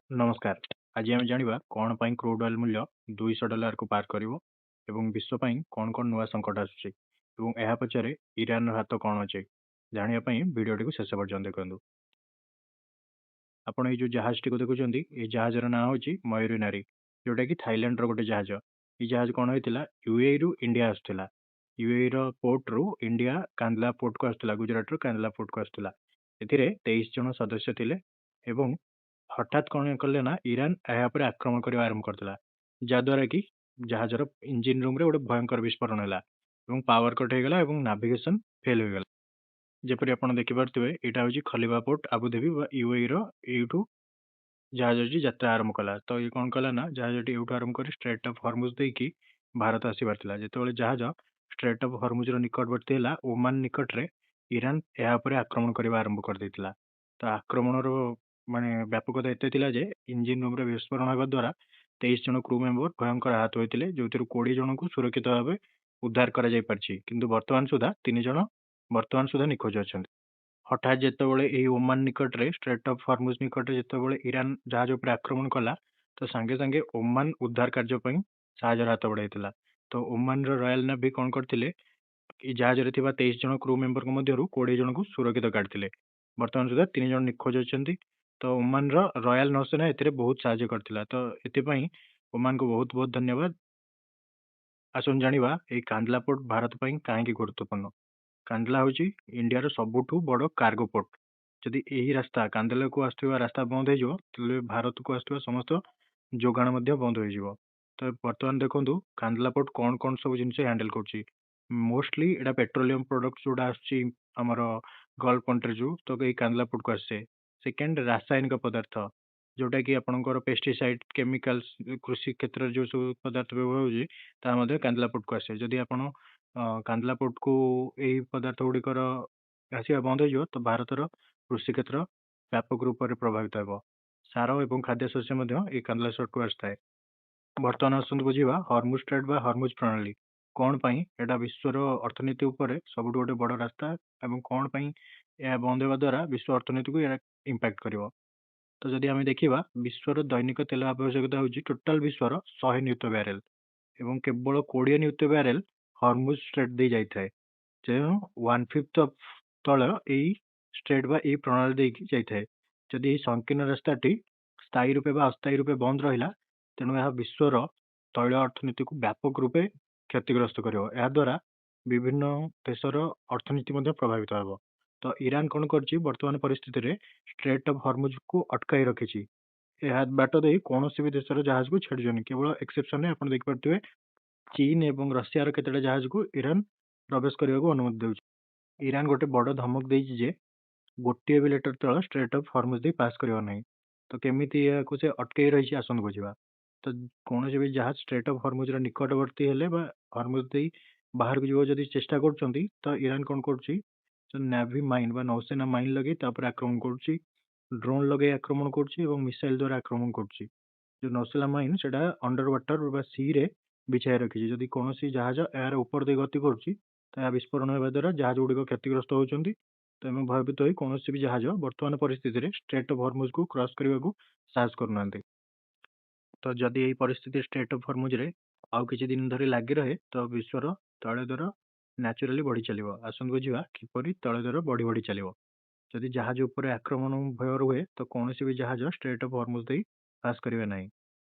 ନମସ୍କାର। ଆଜି ଆମେ ଜାଣିବା କଣ ପାଇଁ କ୍ରୁଡ୍ ଅଏଲ୍ ମୂଲ୍ୟ $200 ପାର କରିବ ଏବଂ ବିଶ୍ୱ ପାଇଁ କଣ ନୂଆ ସଙ୍କଟ ଆସୁଛି ଏବଂ ଏହା ପଛରେ ଇରାନର ହାତ କଣ ଅଛି। ଜାଣିବା ପାଇଁ ଭିଡିଓଟିକୁ ଶେଷ ପର୍ଯ୍ୟନ୍ତ ଦେଖନ୍ତୁ। ଆପଣ ଏଇ ଯୋଉ ଜାହାଜଟିକୁ ଦେଖୁଛନ୍ତି, ଏଇ ଜାହାଜର ନାଁ ହେଉଛି ମୟୂରୀ ନାରୀ, ଯୋଉଟା କି ଥାଇଲାଣ୍ଡର ଗୋଟେ ଜାହାଜ। ଏଇ ଜାହାଜ କଣ ହେଇଥିଲା, ୟୁଏଇରୁ ଇଣ୍ଡିଆ ଆସୁଥିଲା। ୟୁଏଇର ପୋର୍ଟରୁ ଇଣ୍ଡିଆ କାନ୍ଦଲା ପୋର୍ଟକୁ ଆସୁଥିଲା, ଗୁଜରାଟରୁ କାନ୍ଦଲା ପୋର୍ଟକୁ ଆସୁଥିଲା। ଏଥିରେ 23 ଜଣ ସଦସ୍ୟ ଥିଲେ ଏବଂ ହଠାତ୍ କଣ କଲେ ନା ଇରାନ ଏହା ଉପରେ ଆକ୍ରମଣ କରିବା ଆରମ୍ଭ କରିଥିଲା, ଯାହାଦ୍ୱାରା କି ଜାହାଜର ଇଞ୍ଜିନ ରୁମରେ ଗୋଟେ ଭୟଙ୍କର ବିସ୍ଫୋରଣ ହେଲା ଏବଂ ପାୱାର କଟ୍ ହେଇଗଲା ଏବଂ ନାଭିଗେସନ ଫେଲ୍ ହୋଇଗଲା। ଯେପରି ଆପଣ ଦେଖିପାରୁଥିବେ, ଏଇଟା ହେଉଛି ଖଲିବା ପୋର୍ଟ ଆବୁଧାବି ବା ୟୁଏଇର। ଏଇଠୁ ଜାହାଜଟି ଯାତ୍ରା ଆରମ୍ଭ କଲା। ତ ଇଏ କଣ କଲା ନା, ଜାହାଜଟି ଏଇଠୁ ଆରମ୍ଭ କରି ଷ୍ଟ୍ରେଟ୍ ଅଫ୍ ହରମୁଜ ଦେଇକି ଭାରତ ଆସିବାର ଥିଲା। ଯେତେବେଳେ ଜାହାଜ ଷ୍ଟ୍ରେଟ୍ ଅଫ୍ ହରମୁଜର ନିକଟବର୍ତ୍ତୀ ହେଲା, ଓମାନ ନିକଟରେ ଇରାନ ଏହା ଉପରେ ଆକ୍ରମଣ କରିବା ଆରମ୍ଭ କରିଦେଇଥିଲା। ତ ଆକ୍ରମଣର ବ୍ୟାପକତା ଏତେ ଥିଲା ଯେ ଇଞ୍ଜିନ ରୁମରେ ବିସ୍ଫୋରଣ ହେବା ଦ୍ୱାରା 23 ଜଣ କ୍ରୁ ମେମ୍ବର ଭୟଙ୍କର ଆହତ ହୋଇଥିଲେ, ଯେଉଁଥିରୁ 20 ଜଣଙ୍କୁ ସୁରକ୍ଷିତ ଭାବେ ଉଦ୍ଧାର କରାଯାଇପାରିଛି, କିନ୍ତୁ ବର୍ତ୍ତମାନ ସୁଦ୍ଧା ନିଖୋଜ ଅଛନ୍ତି। ହଠାତ୍ ଯେତେବେଳେ ଏହି ଓମାନ ନିକଟରେ ଷ୍ଟ୍ରେଟ୍ ଅଫ୍ ହରମୁଜ ନିକଟରେ ଯେତେବେଳେ ଇରାନ ଜାହାଜ ଉପରେ ଆକ୍ରମଣ କଲା, ତ ସାଙ୍ଗେ ସାଙ୍ଗେ ଓମାନ ଉଦ୍ଧାର କାର୍ଯ୍ୟ ପାଇଁ ସାହାଯ୍ୟର ହାତ ବଢ଼ାଇଥିଲା। ତ ଓମାନର ରୟାଲ ନେଭି କଣ କରିଥିଲେ, এই ଜାହାଜରେ ଥିବା 23 ଜଣ କ୍ରୁ ମେମ୍ବରଙ୍କ ମଧ୍ୟରୁ 20 ଜଣଙ୍କୁ ସୁରକ୍ଷିତ କାଢିଥିଲେ। ବର୍ତ୍ତମାନ ସୁଦ୍ଧା 3 ଜଣ ନିଖୋଜ ଅଛନ୍ତି। ତ ଓମାନର ରୟାଲ ନୌସେନା ଏଥିରେ ବହୁତ ସାହାଯ୍ୟ କରିଥିଲା। ତ ଏଥିପାଇଁ ଓମାନକୁ ବହୁତ ବହୁତ ଧନ୍ୟବାଦ। ଆସନ୍ତୁ ଜାଣିବା ଏହି କାନ୍ଦଲା ପୋର୍ଟ ଭାରତ ପାଇଁ କାହିଁକି ଗୁରୁତ୍ୱପୂର୍ଣ୍ଣ। କାନ୍ଦଲା ହେଉଛି ଇଣ୍ଡିଆର ସବୁଠୁ ବଡ଼ କାର୍ଗୋ ପୋର୍ଟ। ଯଦି ଏହି ରାସ୍ତା କାନ୍ଦଲାକୁ ଆସୁଥିବା ରାସ୍ତା ବନ୍ଦ ହେଇଯିବ, ତାହେଲେ ଭାରତକୁ ଆସୁଥିବା ସମସ୍ତ ଯୋଗାଣ ମଧ୍ୟ ବନ୍ଦ ହୋଇଯିବ। ତ ବର୍ତ୍ତମାନ ଦେଖନ୍ତୁ କାନ୍ଦଲା ପୋର୍ଟ କଣ କଣ ସବୁ ଜିନିଷ ହ୍ୟାଣ୍ଡେଲ କରୁଛି। ମୋଷ୍ଟଲି ଏଇଟା ପେଟ୍ରୋଲିୟମ ପ୍ରଡକ୍ଟ ଯୋଉଟା ଆସୁଛି ଆମର ଗଲ୍ଫ କଣ୍ଟ୍ରିରୁ, ତ ଏଇ କାନ୍ଦଲା ପୋର୍ଟକୁ ଆସେ। ସେକେଣ୍ଡ, ରାସାୟନିକ ପଦାର୍ଥ, ଯୋଉଟା କି ଆପଣଙ୍କର ପେଷ୍ଟିସାଇଡ, କେମିକାଲ୍ସ, କୃଷି କ୍ଷେତ୍ରରେ ଯୋଉ ସବୁ ପଦାର୍ଥ ବ୍ୟବହାର ହେଉଛି, ତାହା ମଧ୍ୟ କାନ୍ଦଲା ପୋର୍ଟକୁ ଆସେ। ଯଦି ଆପଣ କାନ୍ଦଲା ପୋର୍ଟକୁ ଏହି ପଦାର୍ଥ ଗୁଡ଼ିକର ଆସିବା ବନ୍ଦ ହେଇଯିବ, ତ ଭାରତର କୃଷି କ୍ଷେତ୍ର ବ୍ୟାପକ ରୂପରେ ପ୍ରଭାବିତ ହେବ। ସାର ଏବଂ ଖାଦ୍ୟଶସ୍ୟ ମଧ୍ୟ ଏହି କାନ୍ଦଲା ପୋର୍ଟକୁ ଆସିଥାଏ। ବର୍ତ୍ତମାନ ଆସନ୍ତୁ ବୁଝିବା ହରମୁଜ ଷ୍ଟ୍ରେଟ୍ ବା ହରମୁଜ ପ୍ରଣାଳୀ କଣ ପାଇଁ। ଏଇଟା ବିଶ୍ୱର ଅର୍ଥନୀତି ଉପରେ ସବୁଠୁ ଗୋଟେ ବଡ଼ ରାସ୍ତା ଏବଂ କଣ ପାଇଁ ଏହା ବନ୍ଦ ହେବା ଦ୍ୱାରା ବିଶ୍ୱ ଅର୍ଥନୀତିକୁ ଏହା ଇମ୍ପାକ୍ଟ କରିବ। ତ ଯଦି ଆମେ ଦେଖିବା, ବିଶ୍ୱର ଦୈନିକ ତେଲ ଆବଶ୍ୟକତା ହେଉଛି ଟୋଟାଲ ବିଶ୍ୱର 100 ନିୟୁତ ବ୍ୟାରେଲ ଏବଂ କେବଳ 20 ନିୟୁତ ବ୍ୟାରେଲ ହରମୁଜ ଷ୍ଟ୍ରେଟ୍ ଦେଇ ଯାଇଥାଏ। ତେଣୁ 1/5 ତୈଳ ଏଇ ଷ୍ଟ୍ରେଟ୍ ବା ଏଇ ପ୍ରଣାଳୀ ଦେଇକି ଯାଇଥାଏ। ଯଦି ଏହି ସଂକୀର୍ଣ୍ଣ ରାସ୍ତାଟି ସ୍ଥାୟୀ ରୂପେ ବା ଅସ୍ଥାୟୀ ରୂପେ ବନ୍ଦ ରହିଲା, ତେଣୁ ଏହା ବିଶ୍ୱର ତୈଳ ଅର୍ଥନୀତିକୁ ବ୍ୟାପକ ରୂପେ କ୍ଷତିଗ୍ରସ୍ତ କରିବ। ଏହାଦ୍ୱାରା ବିଭିନ୍ନ ଦେଶର ଅର୍ଥନୀତି ମଧ୍ୟ ପ୍ରଭାବିତ ହେବ। ତ ଇରାନ କଣ କରିଛି, ବର୍ତ୍ତମାନ ପରିସ୍ଥିତିରେ ଷ୍ଟ୍ରେଟ୍ ଅଫ୍ ହରମୁଜକୁ ଅଟକାଇ ରଖିଛି। ଏହା ବାଟ ଦେଇ କୌଣସି ବି ଦେଶର ଜାହାଜକୁ ଛାଡୁଛନ୍ତି। କେବଳ ଏକ୍ସେପ୍ସନରେ ଆପଣ ଦେଖିପାରୁଥିବେ, ଚୀନ ଏବଂ ରଷିଆର କେତେଟା ଜାହାଜକୁ ଇରାନ ପ୍ରବେଶ କରିବାକୁ ଅନୁମତି ଦେଉଛି। ଇରାନ ଗୋଟେ ବଡ଼ ଧମକ ଦେଇଛି ଯେ ଗୋଟିଏ ବି ଲିଟର ତେଳ ଷ୍ଟ୍ରେଟ୍ ଅଫ୍ ହରମୁଜ ଦେଇ ପାସ୍ କରିବ ନାହିଁ। ତ କେମିତି ଏହାକୁ ସେ ଅଟକେଇ ରହିଛି, ଆସନ୍ତୁ ବୁଝିବା। ତ କୌଣସି ବି ଜାହାଜ ଷ୍ଟ୍ରେଟ୍ ଅଫ୍ ହରମୁଜର ନିକଟବର୍ତ୍ତୀ ହେଲେ ବା ହରମୁଜ ଦେଇ ବାହାରକୁ ଯିବାକୁ ଯଦି ଚେଷ୍ଟା କରୁଛନ୍ତି, ତ ଇରାନ କଣ କରୁଛି, ନାଭି ମାଇନ୍ ବା ନୌସେନା ମାଇନ୍ ଲଗେଇ ତାପରେ ଆକ୍ରମଣ କରୁଛି, ଡ୍ରୋନ୍ ଲଗେଇ ଆକ୍ରମଣ କରୁଛି ଏବଂ ମିସାଇଲ ଦ୍ୱାରା ଆକ୍ରମଣ କରୁଛି। ଯୋଉ ନୌସେନା ମାଇନ୍ ସେଟା ଅଣ୍ଡର ୱାଟର ବା ସିରେ ବିଛାଇ ରଖିଛି। ଯଦି କୌଣସି ଜାହାଜ ଏହାର ଉପର ଦେଇ ଗତି କରୁଛି, ତ ଏହା ବିସ୍ଫୋରଣ ହେବା ଦ୍ୱାରା ଜାହାଜ ଗୁଡ଼ିକ କ୍ଷତିଗ୍ରସ୍ତ ହେଉଛନ୍ତି। ତେଣୁ ଭୟଭୀତ ହୋଇ କୌଣସି ବି ଜାହାଜ ବର୍ତ୍ତମାନ ପରିସ୍ଥିତିରେ ଷ୍ଟ୍ରେଟ୍ ଅଫ୍ ହରମୁଜକୁ କ୍ରସ୍ କରିବାକୁ ସାହସ କରୁନାହାନ୍ତି। ତ ଯଦି ଏହି ପରିସ୍ଥିତି ଷ୍ଟ୍ରେଟ୍ ଅଫ୍ ହରମୁଜରେ ଆଉ କିଛି ଦିନ ଧରି ଲାଗି ରହେ, ତ ବିଶ୍ୱର ତୈଳ ଦର ନ୍ୟାଚୁରାଲି ବଢ଼ି ଚାଲିବ। ଆସନ୍ତୁ ବୁଝିବା କିପରି ତୈଳ ଦର ବଢ଼ି ବଢ଼ି ଚାଲିବ। ଯଦି ଜାହାଜ ଉପରେ ଆକ୍ରମଣ ଭୟ ରୁହେ, ତ କୌଣସି ବି ଜାହାଜ ଷ୍ଟ୍ରେଟ୍ ଅଫ୍ ହରମୁଜ ଦେଇ ପାସ୍ କରିବେ ନାହିଁ।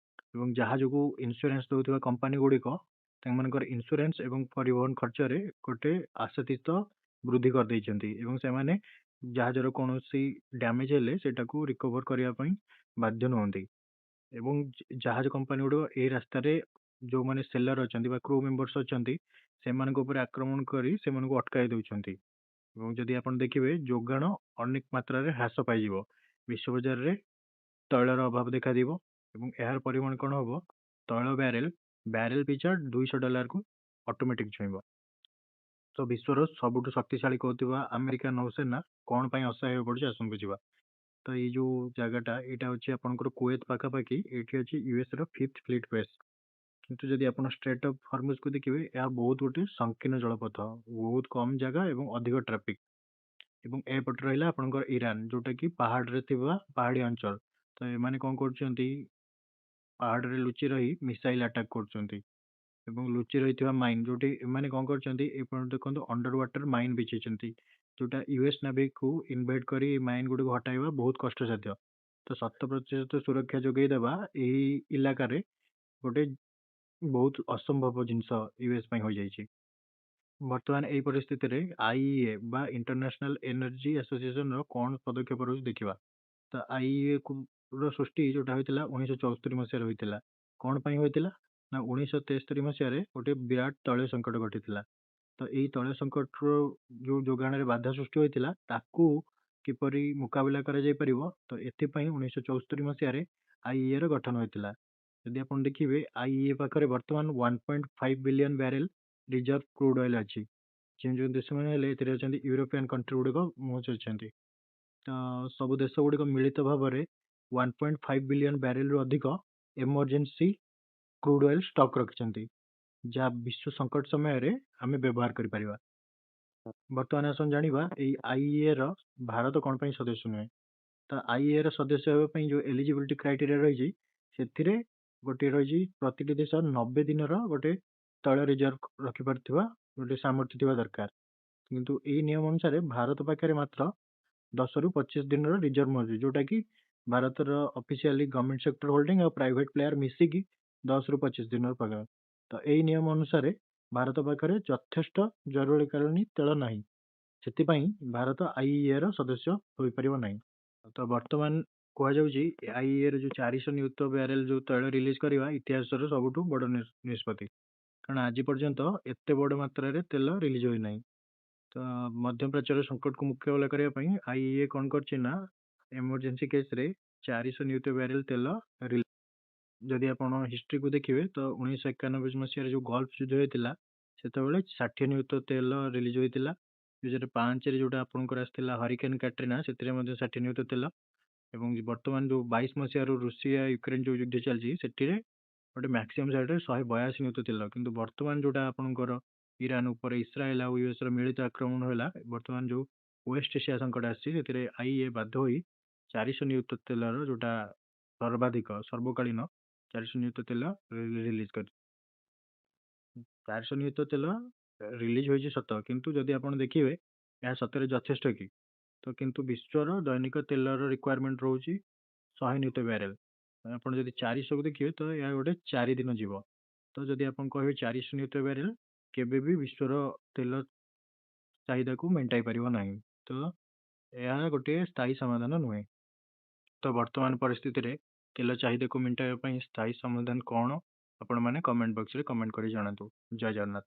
ଏବଂ ଜାହାଜକୁ ଇନ୍ସୁରାନ୍ସ ଦେଉଥିବା କମ୍ପାନୀ ଗୁଡ଼ିକ ତାଙ୍କମାନଙ୍କର ଇନ୍ସୁରାନ୍ସ ଏବଂ ପରିବହନ ଖର୍ଚ୍ଚରେ ଗୋଟେ ଆଶାତୀତ ବୃଦ୍ଧି କରିଦେଇଛନ୍ତି ଏବଂ ସେମାନେ ଜାହାଜର କୌଣସି ଡ୍ୟାମେଜ ହେଲେ ସେଟାକୁ ରିକଭର କରିବା ପାଇଁ ବାଧ୍ୟ ନୁହନ୍ତି। ଏବଂ ଜାହାଜ କମ୍ପାନୀ ଗୁଡ଼ିକ ଏହି ରାସ୍ତାରେ ଯେଉଁମାନେ ସେଲର ଅଛନ୍ତି ବା କ୍ରୁ ମେମ୍ବର୍ସ ଅଛନ୍ତି, ସେମାନଙ୍କ ଉପରେ ଆକ୍ରମଣ କରି ସେମାନଙ୍କୁ ଅଟକାଇ ଦେଉଛନ୍ତି। ଏବଂ ଯଦି ଆପଣ ଦେଖିବେ, ଯୋଗାଣ ଅନେକ ମାତ୍ରାରେ ହ୍ରାସ ପାଇଯିବ। ବିଶ୍ୱ ବଜାରରେ ତୈଳର ଅଭାବ ଦେଖାଯିବ ଏବଂ ଏହାର ପରିମାଣ କଣ ହେବ, ତୈଳ ବ୍ୟାରେଲ ପିଛା $200କୁ ଅଟୋମେଟିକ ଛୁଇଁବ। ତ ବିଶ୍ୱର ସବୁଠୁ ଶକ୍ତିଶାଳୀ କହୁଥିବା ଆମେରିକା ନୌସେନା କଣ ପାଇଁ ଅସହାୟ ହୋଇପଡୁଛି, ଆସନ୍ତୁ ବୁଝିବା। ତ ଏଇ ଯୋଉ ଜାଗାଟା, ଏଇଟା ହେଉଛି ଆପଣଙ୍କର କୁଏତ ପାଖାପାଖି। ଏଇଠି ଅଛି ୟୁଏସ ର 5th ଫ୍ଲିଟ୍ ବେସ୍। କିନ୍ତୁ ଯଦି ଆପଣ ଷ୍ଟ୍ରେଟ୍ ଅଫ୍ ହରମୁଜକୁ ଦେଖିବେ, ଏହା ବହୁତ ଗୋଟେ ସଂକୀର୍ଣ୍ଣ ଜଳପଥ, ବହୁତ କମ ଜାଗା ଏବଂ ଅଧିକ ଟ୍ରାଫିକ। ଏବଂ ଏପଟେ ରହିଲା ଆପଣଙ୍କର ଇରାନ, ଯୋଉଟା କି ପାହାଡ଼ରେ ଥିବା ପାହାଡ଼ିଆ ଅଞ୍ଚଳ। ତ ଏମାନେ କଣ କରୁଛନ୍ତି, ପାହାଡ଼ରେ ଲୁଚି ରହି ମିସାଇଲ୍ ଆଟାକ୍ କରୁଛନ୍ତି ଏବଂ ଲୁଚି ରହିଥିବା ମାଇନ୍ ଯୋଉଠି ଏମାନେ କଣ କରିଛନ୍ତି, ଏପର୍ଯ୍ୟନ୍ତ ଦେଖନ୍ତୁ ଅଣ୍ଡର ୱାଟର ମାଇନ୍ ବିଛେଇଛନ୍ତି, ଯୋଉଟା ୟୁଏସ୍ ନାଭିକୁ ଇନଭାଇଟ୍ କରି ମାଇନ୍ ଗୁଡ଼ିକୁ ହଟାଇବା ବହୁତ କଷ୍ଟସାଧ୍ୟ। ତ 100% ସୁରକ୍ଷା ଯୋଗାଇ ଦେବା ଏହି ଇଲାକାରେ ଗୋଟେ ବହୁତ ଅସମ୍ଭବ ଜିନିଷ ୟୁଏସ୍ ପାଇଁ ହୋଇଯାଇଛି। ବର୍ତ୍ତମାନ ଏଇ ପରିସ୍ଥିତିରେ ଆଇଇଏ ବା ଇଣ୍ଟରନ୍ୟାସନାଲ ଏନର୍ଜି ଆସୋସିଏସନର କଣ ପଦକ୍ଷେପ ରହୁଛି ଦେଖିବା। ତ ଆଇଇଏ ର ସୃଷ୍ଟି ଯୋଉଟା ହୋଇଥିଲା 1974 ମସିହାରେ ହୋଇଥିଲା। କଣ ପାଇଁ ହୋଇଥିଲା ନା 1973 ମସିହାରେ ଗୋଟେ ବିରାଟ ତୈଳ ସଙ୍କଟ ଘଟିଥିଲା। ତ ଏଇ ତୈଳ ସଙ୍କଟର ଯୋଉ ଯୋଗାଣରେ ବାଧା ସୃଷ୍ଟି ହୋଇଥିଲା ତାକୁ କିପରି ମୁକାବିଲା କରାଯାଇ ପାରିବ, ତ ଏଥିପାଇଁ 1974 ମସିହାରେ ଆଇଇଏ ର ଗଠନ ହୋଇଥିଲା। ଯଦି ଆପଣ ଦେଖିବେ ଆଇଇଏ ପାଖରେ ବର୍ତ୍ତମାନ 1.5 billion barrel reserve crude oil ଅଛି। ଯେଉଁ ଯେଉଁ ଦେଶମାନେ ହେଲେ ଏଥିରେ ଅଛନ୍ତି, ୟୁରୋପିଆନ୍ କଣ୍ଟ୍ରି ଗୁଡ଼ିକ ମୋଚ ଅଛନ୍ତି। ତ ସବୁ ଦେଶ ଗୁଡ଼ିକ ମିଳିତ ଭାବରେ 1.5 ବିଲିୟନ ବ୍ୟାରେଲରୁ ଅଧିକ ଏମର୍ଜେନ୍ସି କ୍ରୁଡ୍ ଅଏଲ୍ ଷ୍ଟକ୍ ରଖିଛନ୍ତି, ଯାହା ବିଶ୍ୱ ସଙ୍କଟ ସମୟରେ ଆମେ ବ୍ୟବହାର କରିପାରିବା। ବର୍ତ୍ତମାନ ଆସନ୍ତୁ ଜାଣିବା ଏଇ ଆଇଇଏ ର ଭାରତ କଣ ପାଇଁ ସଦସ୍ୟ ନୁହେଁ। ତ ଆଇଇଏ ର ସଦସ୍ୟ ହେବା ପାଇଁ ଯୋଉ ଏଲିଜିବିଲିଟି କ୍ରାଇଟେରିଆ ରହିଛି, ସେଥିରେ ଗୋଟିଏ ରହିଛି ପ୍ରତିଟି ଦେଶ 90 ଦିନର ଗୋଟେ ତୈଳ ରିଜର୍ଭ ରଖିପାରୁଥିବା ଗୋଟେ ସାମର୍ଥ୍ୟ ଥିବା ଦରକାର। କିନ୍ତୁ ଏଇ ନିୟମ ଅନୁସାରେ ଭାରତ ପାଖରେ ମାତ୍ର 10ରୁ 25 ଦିନର ରିଜର୍ଭ ମଜୁରୀ, ଯୋଉଟା କି ଭାରତର ଅଫିସିଆଲି ଗଭର୍ଣ୍ଣମେଣ୍ଟ ସେକ୍ଟର ହୋଲ୍ଡିଂ ଆଉ ପ୍ରାଇଭେଟ ପ୍ଲେୟାର ମିଶିକି 10ରୁ 25 ଦିନର ପାଖ। ତ ଏଇ ନିୟମ ଅନୁସାରେ ଭାରତ ପାଖରେ ଯଥେଷ୍ଟ ଜରୁରୀକାଳୀନ ତେଳ ନାହିଁ, ସେଥିପାଇଁ ଭାରତ ଆଇଇଏ ର ସଦସ୍ୟ ହୋଇପାରିବ ନାହିଁ। ତ ବର୍ତ୍ତମାନ କୁହାଯାଉଛି ଆଇଇଏ ର ଯୋଉ 400 ନିୟୁତ ବ୍ୟାରେଲ ଯୋଉ ତୈଳ ରିଲିଜ କରିବା ଇତିହାସର ସବୁଠୁ ବଡ ନିଷ୍ପତ୍ତି, କାରଣ ଆଜି ପର୍ଯ୍ୟନ୍ତ ଏତେ ବଡ ମାତ୍ରାରେ ତେଲ ରିଲିଜ ହୋଇନାହିଁ। ତ ମଧ୍ୟପ୍ରାଚ୍ୟର ସଙ୍କଟକୁ ମୁକାବିଲା କରିବା ପାଇଁ ଆଇଇଏ କଣ କରିଛି ନା ଏମର୍ଜେନ୍ସି କେସରେ 400 ନିୟୁତ ବ୍ୟାରେଲ ତେଲ ଯଦି ଆପଣ ହିଷ୍ଟ୍ରିକୁ ଦେଖିବେ ତ 1991 ମସିହାରେ ଯୋଉ ଗଲ୍ଫ ଯୁଦ୍ଧ ହେଇଥିଲା ସେତେବେଳେ 60 ନିୟୁତ ତେଲ ରିଲିଜ ହୋଇଥିଲା। 2005ରେ ଯୋଉଟା ଆପଣଙ୍କର ଆସିଥିଲା ହରିକେନ କାଟ୍ରିନା, ସେଥିରେ ମଧ୍ୟ 60 ନିୟୁତ ତେଲ। ଏବଂ ବର୍ତ୍ତମାନ ଯୋଉ 22 ମସିହାରୁ ରୁଷିଆ ୟୁକ୍ରେନ ଯୋଉ ଯୁଦ୍ଧ ଚାଲିଛି ସେଥିରେ ଗୋଟେ ମ୍ୟାକ୍ସିମମ୍ ସାଇଡରେ 182 ନିୟୁତ ତେଲ। କିନ୍ତୁ ବର୍ତ୍ତମାନ ଯୋଉଟା ଆପଣଙ୍କର ଇରାନ ଉପରେ ଇସ୍ରାଏଲ ଆଉ ୟୁଏସ ର ମିଳିତ ଆକ୍ରମଣ ହେଲା, ବର୍ତ୍ତମାନ ଯୋଉ ୱେଷ୍ଟ ଏସିଆ ସଙ୍କଟ ଆସିଛି ସେଥିରେ ଆଇଇଏ ବାଧ୍ୟ ହୋଇ 400 ନିୟୁତ ତେଲର ଯୋଉଟା ସର୍ବାଧିକ ସର୍ବକାଳୀନ 400 ନିୟୁତ ତେଲ ରିଲିଜ କରି 400 ନିୟୁତ ତେଲ ରିଲିଜ ହୋଇଛି ସତ, କିନ୍ତୁ ଯଦି ଆପଣ ଦେଖିବେ ଏହା ସତରେ ଯଥେଷ୍ଟ କି? ତ କିନ୍ତୁ ବିଶ୍ୱର ଦୈନିକ ତେଲର ରିକ୍ୱାରମେଣ୍ଟ ରହୁଛି 100 ନିୟୁତ ବ୍ୟାରେଲ। ଆପଣ ଯଦି 400କୁ ଦେଖିବେ ତ ଏହା ଗୋଟେ 4 ଦିନ ଯିବ। ତ ଯଦି ଆପଣ କହିବେ 400 ନିୟୁତ ବ୍ୟାରେଲ କେବେ ବି ବିଶ୍ୱର ତେଲ ଚାହିଦାକୁ ମେଣ୍ଟାଇ ପାରିବ ନାହିଁ, ତ ଏହା ଗୋଟିଏ ସ୍ଥାୟୀ ସମାଧାନ ନୁହେଁ। ତ ବର୍ତ୍ତମାନ ପରିସ୍ଥିତିରେ ତେଲ ଚାହିଦାକୁ ମେଣ୍ଟାଇବା ପାଇଁ ସ୍ଥାୟୀ ସମାଧାନ କଣ, ଆପଣମାନେ କମେଣ୍ଟ ବକ୍ସରେ କମେଣ୍ଟ କରି ଜଣାନ୍ତୁ। ଜୟ ଜଗନ୍ନାଥ।